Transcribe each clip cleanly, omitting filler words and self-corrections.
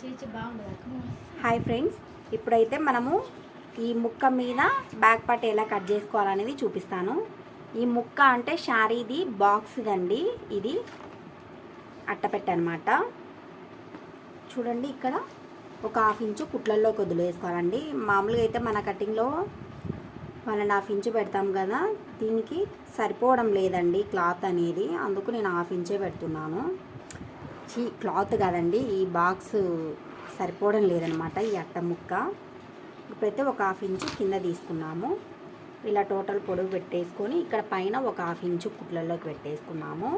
Hi friends, ఇప్పుడైతే మనము ఈ ముక్క మీద బ్యాక్ పార్ట్ ఎలా కట్ చేసుకోవాలనేది చూపిస్తాను. ఈ ముక్క అంటే శారీది బాక్స్ దండి. ఇది అట్టపెట్ట అనమాట. చూడండి, ఇక్కడ ఒక 1/2 ఇంచు కుట్లల్లోకి వదిలేసుకోవాలండి. మామూలుగా అయితే మన కటింగ్లో 1.5 ఇంచు పెడతాం కదా, దీనికి సరిపోవడం లేదండి క్లాత్ అనేది. అందుకు నేను 1/2 ఇంచే పెడుతున్నాను. క్లాత్ కాదండి, ఈ బాక్స్ సరిపోవడం లేదనమాట ఈ అట్ట ముక్క. ఇప్పుడైతే ఒక 1/2 ఇంచు కింద తీసుకున్నాము. ఇలా టోటల్ పొడవు పెట్టేసుకొని ఇక్కడ పైన ఒక 1/2 ఇంచు కుట్లల్లోకి పెట్టేసుకున్నాము.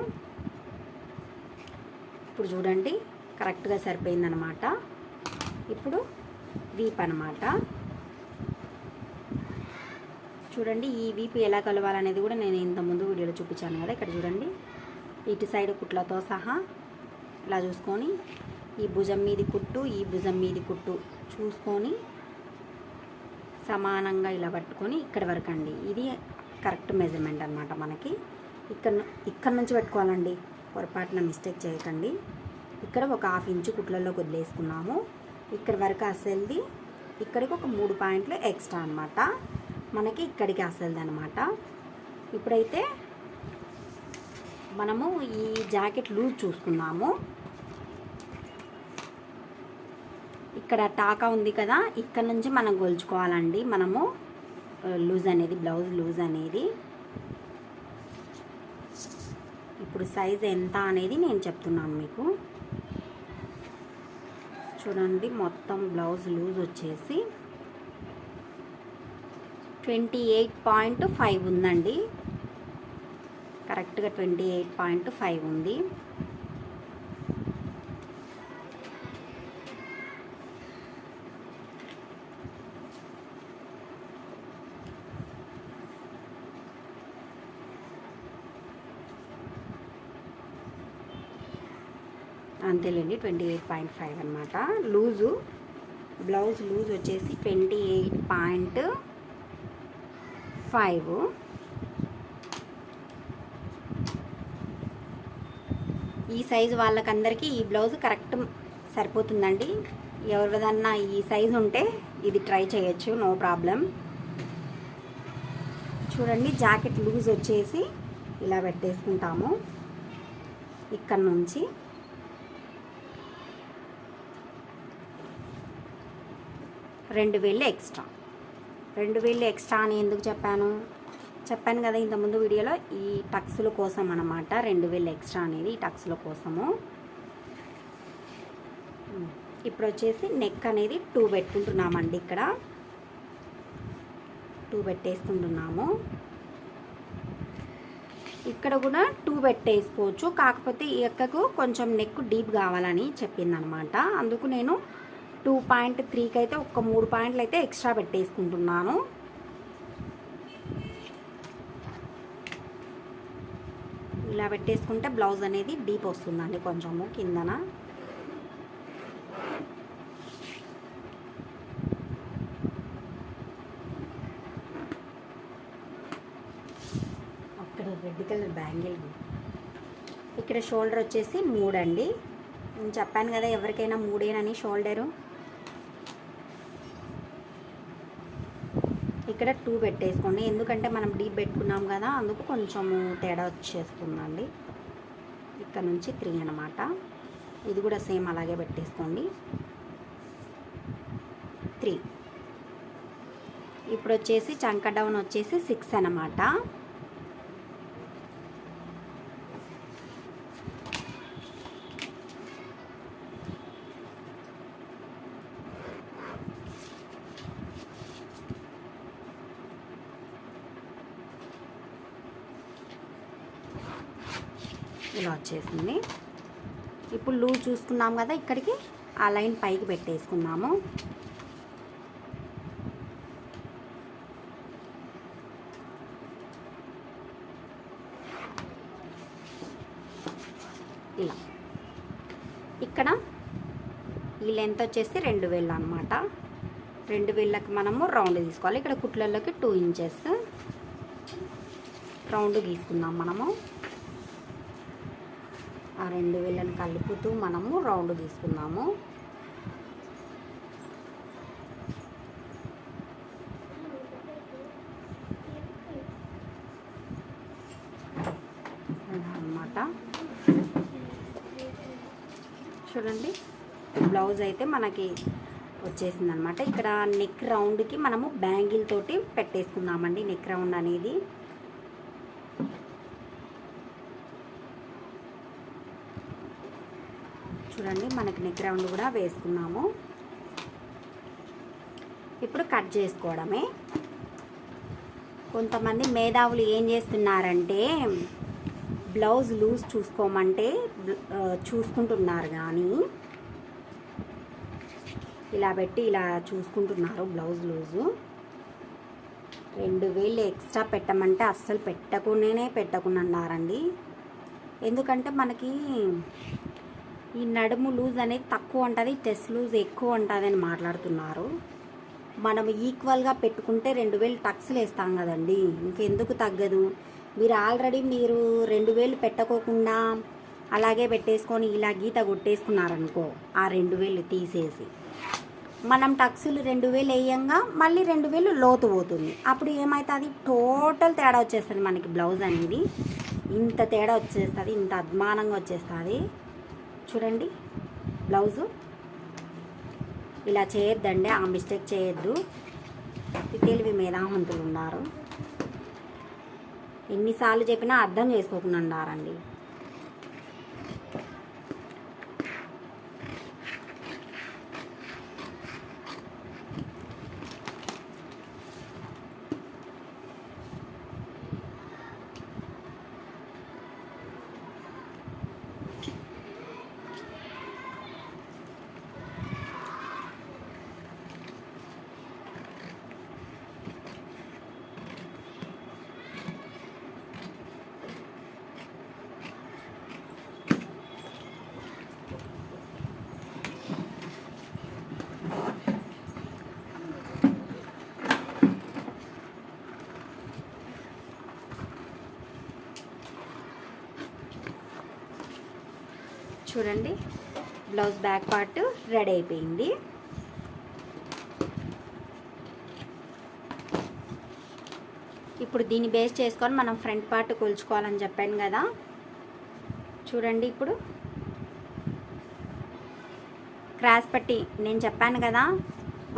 ఇప్పుడు చూడండి, కరెక్ట్గా సరిపోయిందనమాట. ఇప్పుడు వీప్ అనమాట. చూడండి, ఈ వీపు ఎలా కలవాలనేది కూడా నేను ఇంతకుముందు వీడియోలో చూపించాను కదా. ఇక్కడ చూడండి, ఇటు సైడ్ కుట్లతో సహా ఇలా చూసుకొని ఈ భుజం మీది కుట్టు, ఈ భుజం మీది కుట్టు చూసుకొని సమానంగా ఇలా పట్టుకొని ఇక్కడ వరకు అండి. ఇది కరెక్ట్ మెజర్మెంట్ అనమాట. మనకి ఇక్కడ నుంచి పెట్టుకోవాలండి, పొరపాటున మిస్టేక్ చేయకండి. ఇక్కడ ఒక 1/2 ఇంచు కుట్లలోకి వదిలేసుకున్నాము. ఇక్కడ వరకు అసలుది, ఇక్కడికి ఒక 3 పాయింట్లు ఎక్స్ట్రా అనమాట. మనకి ఇక్కడికి అసలుది అనమాట. ఇప్పుడైతే మనము ఈ జాకెట్ లూజ్ చూసుకున్నాము. ఇక్కడ టాకా ఉంది కదా, ఇక్కడ నుంచి మనం కొలుచుకోవాలండి. మనము లూజ్ అనేది, బ్లౌజ్ లూజ్ అనేది. ఇప్పుడు సైజ్ ఎంత అనేది నేను చెప్తున్నాను మీకు. చూడండి, మొత్తం బ్లౌజ్ లూజ్ వచ్చేసి 28.5 ఉందండి. కరెక్ట్గా 28.5 ఉంది. అంతేలేండి, 28.5 అనమాట. లూజు బ్లౌజ్ లూజ్ వచ్చేసి 28.5. ఈ సైజు వాళ్ళకందరికీ ఈ బ్లౌజ్ కరెక్ట్ సరిపోతుందండి. ఎవరిదన్నా ఈ సైజు ఉంటే ఇది ట్రై చేయొచ్చు, నో ప్రాబ్లం. చూడండి, జాకెట్ లూజ్ వచ్చేసి ఇలా పెట్టేసుకుంటాము. ఇక్కడ నుంచి 2,000 ఎక్స్ట్రా. 2,000 ఎక్స్ట్రా అని ఎందుకు చెప్పాను కదా ఇంతకుముందు వీడియోలో. ఈ టక్స్ల కోసం అన్నమాట 2,000 ఎక్స్ట్రా అనేది, ఈ టక్స్ల కోసము. ఇప్పుడు వచ్చేసి నెక్ అనేది 2 పెట్టుకుంటున్నామండి. ఇక్కడ 2 పెట్టేసుకుంటున్నాము. ఇక్కడ కూడా 2 పెట్టేసుకోవచ్చు, కాకపోతే ఈ ఎక్కకు కొంచెం నెక్ డీప్ కావాలని చెప్పిందనమాట. అందుకు నేను 2.3కి అయితే ఒక 3 పాయింట్లు అయితే ఎక్స్ట్రా పెట్టేసుకుంటున్నాను. ఇలా పెట్టేసుకుంటే బ్లౌజ్ అనేది డీప్ వస్తుందండి కొంచెము కిందన. అక్కడ రెడ్ కలర్ బ్యాంగిల్. ఇక్కడ షోల్డర్ వచ్చేసి 3 అండి. నేను చెప్పాను కదా ఎవరికైనా 3 షోల్డరు. ఇక్కడ 2 పెట్టేసుకోండి, ఎందుకంటే మనం డీప్ పెట్టుకున్నాం కదా, అందుకు కొంచెము తేడా వచ్చేస్తుందండి. ఇక్కడ నుంచి 3 అనమాట. ఇది కూడా సేమ్ అలాగే పెట్టేసుకోండి, 3. ఇప్పుడు వచ్చేసి చంక డౌన్ వచ్చేసి 6 అనమాట. ఇలా వచ్చేసింది. ఇప్పుడు లూజ్ చూసుకున్నాం కదా, ఇక్కడికి ఆ లైన్ పైకి పెట్టేసుకున్నాము. ఇలా ఇక్కడ ఈ లెంత్ వచ్చేసి 2,000 అనమాట. 2,000కి మనము రౌండ్ తీసుకోవాలి. ఇక్కడ కుట్లలోకి 2 ఇంచెస్ రౌండ్ గీసుకుందాం మనము. ఆ 2,000ని కలుపుతూ మనము రౌండ్ తీసుకుందాము. చూడండి బ్లౌజ్ అయితే మనకి వచ్చేసింది అనమాట. ఇక్కడ నెక్ రౌండ్కి మనము బ్యాంగిల్ తోటి పెట్టేసుకుందామండి. నెక్ రౌండ్ అనేది చూడండి మనకి నెక్ రౌండ్ కూడా వేసుకున్నాము. ఇప్పుడు కట్ చేసుకోవడమే. కొంతమంది మేధావులు ఏం చేస్తున్నారంటే బ్లౌజ్ లూజ్ చూసుకోమంటే చూసుకుంటున్నారు, కానీ ఇలా పెట్టి ఇలా చూసుకుంటున్నారు బ్లౌజ్ లూజు. 2000 ఎక్స్ట్రా పెట్టమంటే అస్సలు పెట్టకున్నారండి. ఎందుకంటే మనకి ఈ నడుము లూజ్ అనేది తక్కువ ఉంటుంది, చెస్ట్ లూజ్ ఎక్కువ ఉంటుంది అని మాట్లాడుతున్నారు. మనం ఈక్వల్గా పెట్టుకుంటే 2000 టక్స్లు వేస్తాం కదండి, ఇంకెందుకు తగ్గదు. మీరు ఆల్రెడీ 2000 పెట్టకోకుండా అలాగే పెట్టేసుకొని ఇలా గీత కొట్టేసుకున్నారనుకో, ఆ 2000 తీసేసి మనం టక్సులు 2000 వేయంగా మళ్ళీ 2000 లోతు పోతుంది. అప్పుడు ఏమవుతుంది, టోటల్ తేడా వచ్చేస్తుంది మనకి. బ్లౌజ్ అనేది ఇంత తేడా వచ్చేస్తుంది, ఇంత అద్మానంగా వచ్చేస్తుంది. చూడండి బ్లౌజు ఇలా చేయొద్దండి, ఆ మిస్టేక్ చేయొద్దు. తెలివి మేధావంతులు ఉన్నారు, ఎన్నిసార్లు చెప్పినా అర్థం చేసుకోకుండా ఉన్నారండి. చూడండి బ్లౌజ్ బ్యాక్ పార్ట్ రెడీ అయిపోయింది. ఇప్పుడు దీన్ని బేస్ చేసుకొని మనం ఫ్రంట్ పార్ట్ కొలుచుకోవాలని చెప్పాను కదా. చూడండి ఇప్పుడు క్రాస్ పట్టి నేను చెప్పాను కదా,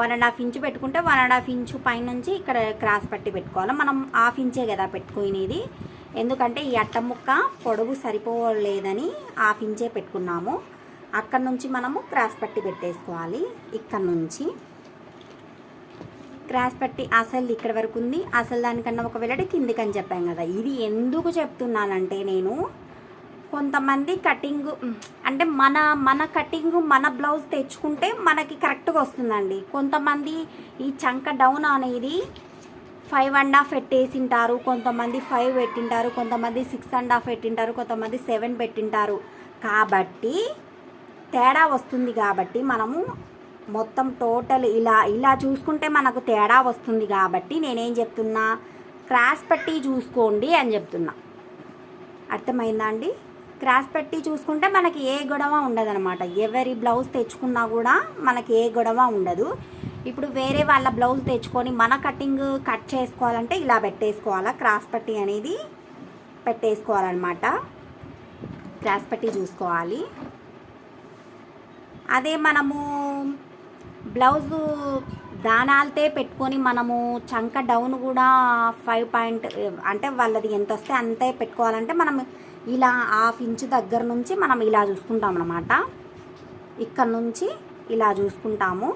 1.5 ఇంచు పెట్టుకుంటే 1.5 ఇంచు పైనుంచి ఇక్కడ క్రాస్ పట్టి పెట్టుకోవాలి. మనం 1/2 ఇంచే కదా పెట్టుకునేది, ఎందుకంటే ఈ అట్ట ముక్క పొడవు సరిపోలేదని 1/2 ఇంచే పెట్టుకున్నాము. అక్కడ నుంచి మనము క్రాస్ పట్టి పెట్టేసుకోవాలి. ఇక్కడ నుంచి క్రాస్ పట్టి అసలు ఇక్కడ వరకు ఉంది, అసలు దానికన్నా ఒక వెల్లడి కిందికి అని చెప్పాను కదా. ఇది ఎందుకు చెప్తున్నానంటే, నేను కొంతమంది కటింగ్ అంటే మన కటింగ్ మన బ్లౌజ్ తెచ్చుకుంటే మనకి కరెక్ట్గా వస్తుందండి. కొంతమంది ఈ చంక డౌన్ అనేది 5.5 పెట్టేసింటారు, కొంతమంది 5 పెట్టింటారు, కొంతమంది 6.5 పెట్టింటారు, కొంతమంది 7 పెట్టింటారు. కాబట్టి తేడా వస్తుంది. కాబట్టి మనము మొత్తం టోటల్ ఇలా చూసుకుంటే మనకు తేడా వస్తుంది. కాబట్టి నేనేం చెప్తున్నా, క్రాస్ పట్టి చూసుకోండి అని చెప్తున్నా. అర్థమైందా అండి? క్రాస్ పట్టి చూసుకుంటే మనకి ఏ గొడవ ఉండదన్నమాట. ఎవరి బ్లౌజ్ తెచ్చుకున్నా కూడా మనకి ఏ గొడవ ఉండదు. ఇప్పుడు వేరే వాళ్ళ బ్లౌజ్ తెచ్చుకొని మన కటింగ్ కట్ చేసుకోవాలంటే ఇలా పెట్టేసుకోవాలా, క్రాస్ పట్టి అనేది పెట్టేసుకోవాలన్నమాట. క్రాస్ పట్టి చూసుకోవాలి. అదే మనము బ్లౌజు దానాలతే పెట్టుకొని మనము చంక డౌన్ కూడా 5 అంటే వాళ్ళది ఎంత వస్తే అంతే పెట్టుకోవాలంటే మనం ఇలా 1/2 ఇంచు దగ్గర నుంచి మనం ఇలా చూసుకుంటాం అన్నమాట. ఇక్కడ నుంచి ఇలా చూసుకుంటాము.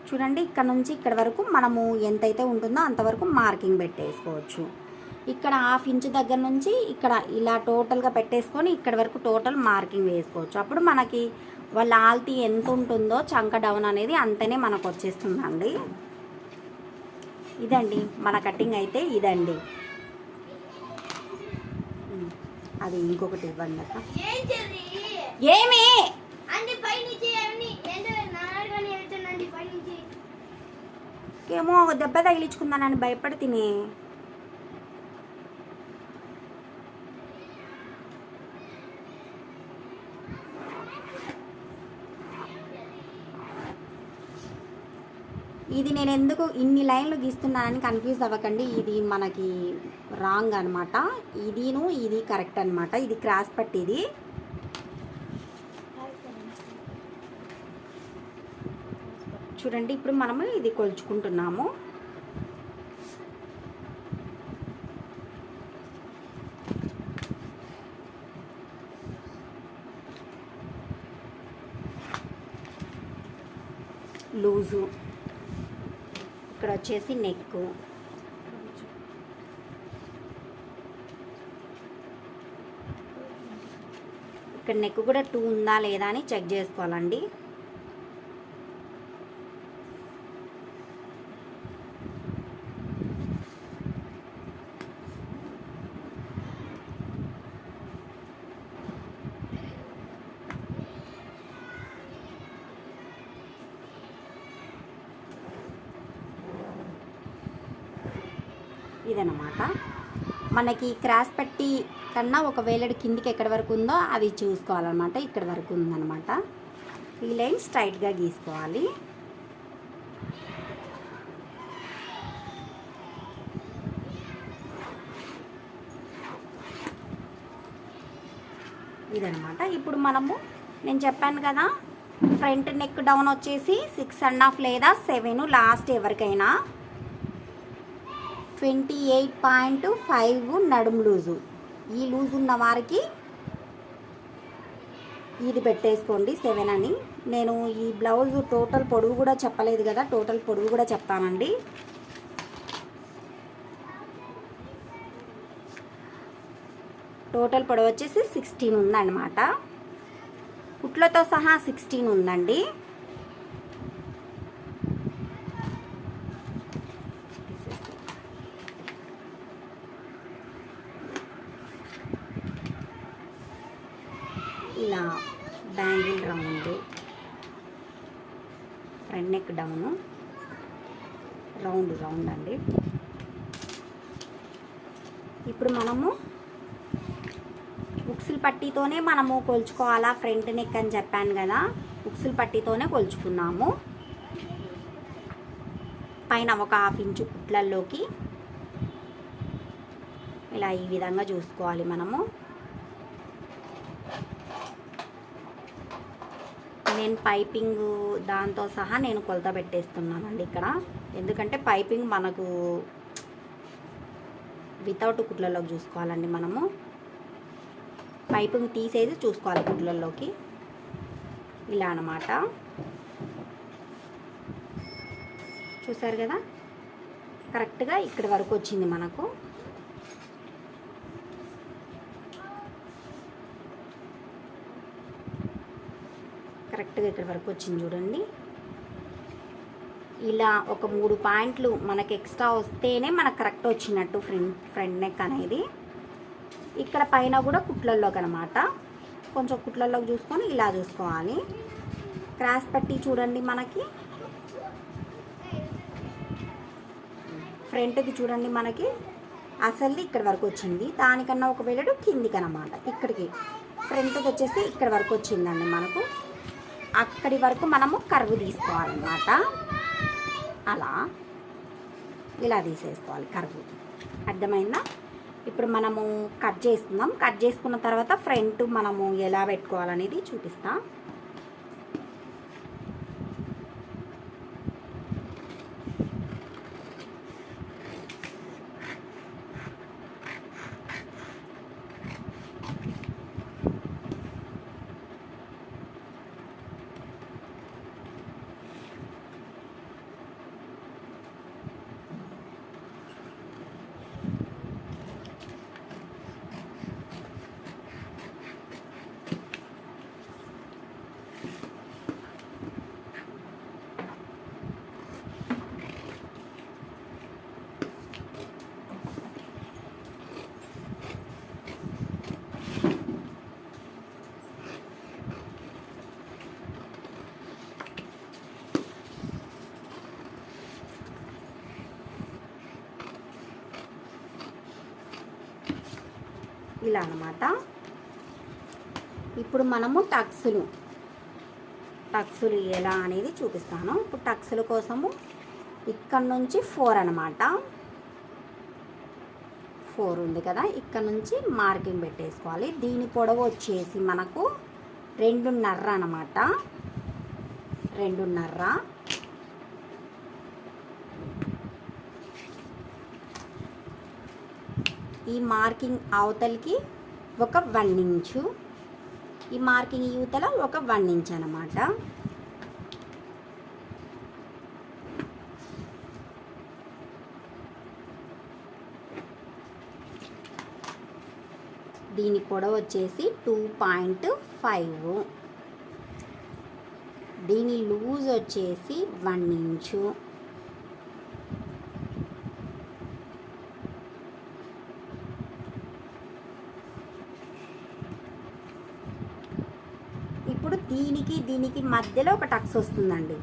చూడండి ఇక్కడ నుంచి ఇక్కడ వరకు మనము ఎంతైతే ఉంటుందో అంతవరకు మార్కింగ్ పెట్టేసుకోవచ్చు. ఇక్కడ 1/2 ఇంచు దగ్గర నుంచి ఇక్కడ ఇలా టోటల్గా పెట్టేసుకొని ఇక్కడ వరకు టోటల్ మార్కింగ్ వేసుకోవచ్చు. అప్పుడు మనకి వాళ్ళ ఆల్తీ ఎంత ఉంటుందో చంక డౌన్ అనేది అంతనే మనకు వచ్చేస్తుందండి. ఇదండి మన కటింగ్ అయితే ఇదండి. అది ఇంకొకటి ఇవ్వండి అక్క. ఏమి ఏమో దెబ్బ తగిలించుకుందానని భయపడి తినే. ఇది నేను ఎందుకు ఇన్ని లైన్లు గీస్తున్నానని కన్ఫ్యూజ్ అవ్వకండి. ఇది మనకి రాంగ్ అనమాట. ఇది కరెక్ట్ అనమాట. ఇది క్రాస్ పట్టిది. చూడండి ఇప్పుడు మనము ఇది కొలుచుకుంటున్నాము. లూజు, ఇక్కడ వచ్చేసి నెక్, ఇక్కడ నెక్ కూడా 2 ఉందా లేదా అని చెక్ చేసుకోవాలండి. ఇదన్నమాట. మనకి క్రాస్ పట్టి కన్నా ఒకవేళ కిందికి ఎక్కడి వరకు ఉందో అది చూసుకోవాలన్నమాట. ఇక్కడ వరకు ఉందన్నమాట. ఈ లైన్ స్ట్రైట్గా గీసుకోవాలి. ఇదన్నమాట. ఇప్పుడు మనము నేను చెప్పాను కదా, ఫ్రంట్ నెక్ డౌన్ వచ్చేసి 6.5 లేదా 7 లాస్ట్ ఎవరికైనా. 28.5 నడుము లూజు. ఈ లూజు ఉన్న వారికి ఇది పెట్టేసుకోండి 7 అని. నేను ఈ బ్లౌజ్ టోటల్ పొడవు కూడా చెప్పలేదు కదా, టోటల్ పొడవు కూడా చెప్తానండి. టోటల్ పొడవు వచ్చేసి 16 ఉందన్నమాట. కుట్లతో సహా 16 ఉందండి. ఇలా bangle round, front neck down, round అండి. ఇప్పుడు మనము ఉక్సులు పట్టీతోనే మనము కొలుచుకోవాలా ఫ్రంట్ నెక్ అని చెప్పాను కదా, ఉక్సులు పట్టీతోనే కొలుచుకున్నాము. పైన ఒక 1/2 ఇంచు కుట్లల్లోకి ఇలా ఈ విధంగా చూసుకోవాలి మనము. నేను పైపింగ్ దాంతో సహా నేను కొలత పెట్టేస్తున్నానండి ఇక్కడ. ఎందుకంటే పైపింగ్ మనకు వితౌట్ కుట్లలోకి చూసుకోవాలండి. మనము పైపింగ్ తీసేసి చూసుకోవాలి కుట్లలోకి. ఇలా అన్నమాట. చూసారు కదా, కరెక్ట్గా ఇక్కడ వరకు వచ్చింది మనకు. కరెక్ట్గా ఇక్కడ వరకు వచ్చింది చూడండి. ఇలా ఒక 3 పాయింట్లు మనకు ఎక్స్ట్రా వస్తేనే మనకు కరెక్ట్ వచ్చినట్టు ఫ్రంట్ నెక్ అనేది. ఇక్కడ పైన కూడా కుట్లల్లోకి అనమాట. కొంచెం కుట్లల్లోకి చూసుకొని ఇలా చూసుకోవాలి. క్రాస్ పట్టి చూడండి, మనకి ఫ్రంట్ది చూడండి, మనకి అసలు ఇక్కడ వరకు వచ్చింది. దానికన్నా ఒకవేళ కిందికి అనమాట. ఇక్కడికి ఫ్రంట్ది వచ్చేసి ఇక్కడ వరకు వచ్చిందండి మనకు. అక్కడి వరకు మనము కర్వ్ తీసుకోవాలన్నమాట. అలా ఇలా తీసేసుకోవాలి కర్వ్. అర్థమైందా? ఇప్పుడు మనము కట్ చేసుకుందాం. కట్ చేసుకున్న తర్వాత ఫ్రంట్ మనము ఎలా పెట్టుకోవాలనేది చూపిస్తా. ఇలా అన్నమాట. ఇప్పుడు మనము టక్స్లు ఎలా అనేది చూపిస్తాను. ఇప్పుడు టక్స్ల కోసము ఇక్కడ నుంచి 4 అన్నమాట. 4 ఉంది కదా, ఇక్కడ నుంచి మార్కింగ్ పెట్టేసుకోవాలి. దీని పొడవు వచ్చేసి మనకు 2.5 అన్నమాట. 2.5. ఈ మార్కింగ్ అవతలకి ఒక 1 ఇంచు, ఈ మార్కింగ్ యువతల ఒక 1 ఇంచ్ అన్నమాట. దీని పొడవు వచ్చేసి 2.5, దీని లూజ్ వచ్చేసి 1 ఇంచు. ఇప్పుడు దీనికి మధ్యలో ఒక టక్స్ వస్తుందండి,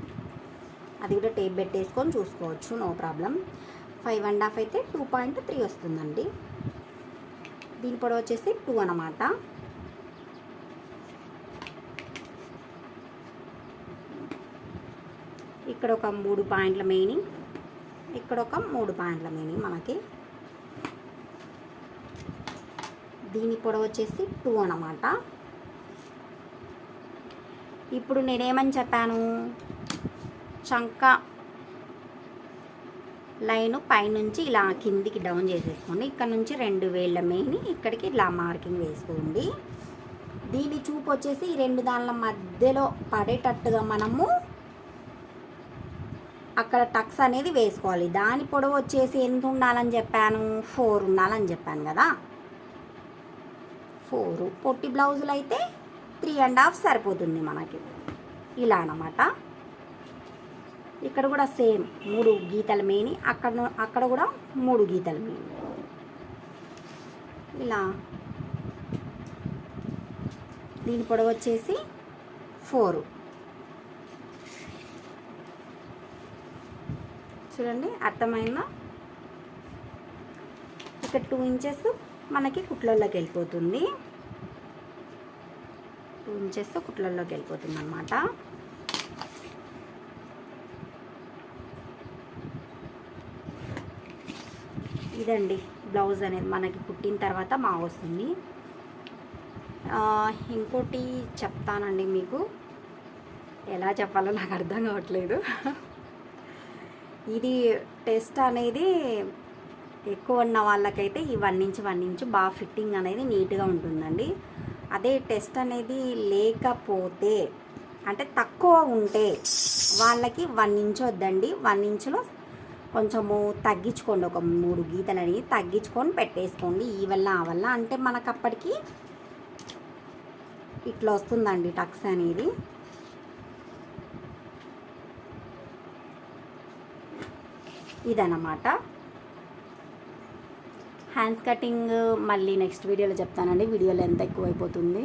అది కూడా టేప్ పెట్టేసుకొని చూసుకోవచ్చు, నో ప్రాబ్లం. 5.5 అయితే 2.3 వస్తుందండి. దీని పొడవు వచ్చేసి 2 అన్నమాట. ఇక్కడ ఒక 3 పాయింట్ల మీనింగ్, ఇక్కడ ఒక 3 పాయింట్ల మీనింగ్ మనకి. దీని పొడవు వచ్చేసి 2 అన్నమాట. ఇప్పుడు నేనేమని చెప్పాను, చంక లైన్ పైనుంచి ఇలా కిందికి డౌన్ చేసేసుకోండి. ఇక్కడ నుంచి 2 వేళ్ళ మెయిన్ ఇక్కడికి ఇలా మార్కింగ్ వేసుకోండి. దీని చూపు వచ్చేసి ఈ 2 దానిల మధ్యలో పడేటట్టుగా మనము అక్కడ టక్స్ అనేది వేసుకోవాలి. దాని పొడవు వచ్చేసి ఎంత ఉండాలని చెప్పాను, 4 ఉండాలని చెప్పాను కదా, 4. పొట్టి బ్లౌజులు అయితే 3.5 సరిపోతుంది మనకి. ఇలా అన్నమాట. ఇక్కడ కూడా సేమ్ 3 గీతల మేని, అక్కడ కూడా 3 గీతల మేని. ఇలా దీని పొడవు వచ్చేసి 4. చూడండి, అర్థమైందా? ఇక్కడ 2 ఇంచెస్ మనకి కుట్లలోకి వెళ్ళిపోతుంది, 2 ఇంచెస్ కుట్లలోకి వెళ్ళిపోతుంది అన్నమాట. ఇదండి బ్లౌజ్ అనేది మనకి కుట్టిన తర్వాత మా వస్తుంది. ఇంకోటి చెప్తానండి మీకు, ఎలా చెప్పాలో నాకు అర్థం కావట్లేదు. ఇది టెస్ట్ అనేది ఎక్కువ ఉన్న వాళ్ళకైతే ఈ 1 ఇంచ్ బాగా ఫిట్టింగ్ అనేది నీట్గా ఉంటుందండి. అదే టెస్ట్ అనేది లేకపోతే అంటే తక్కువ ఉంటే వాళ్ళకి 1 ఇంచ్ వద్దండి, 1 ఇంచులో కొంచెము తగ్గించుకోండి, ఒక 3 గీతలు అనేది తగ్గించుకొని పెట్టేసుకోండి. ఈ వల్ల ఆ వల్ల అంటే మనకు అప్పటికి ఇట్లా వస్తుందండి టక్స్ అనేది. ఇదన్నమాట. హ్యాండ్స్ కటింగ్ మళ్ళీ నెక్స్ట్ వీడియోలో చెప్తానండి, వీడియోలో ఎంత ఎక్కువైపోతుంది.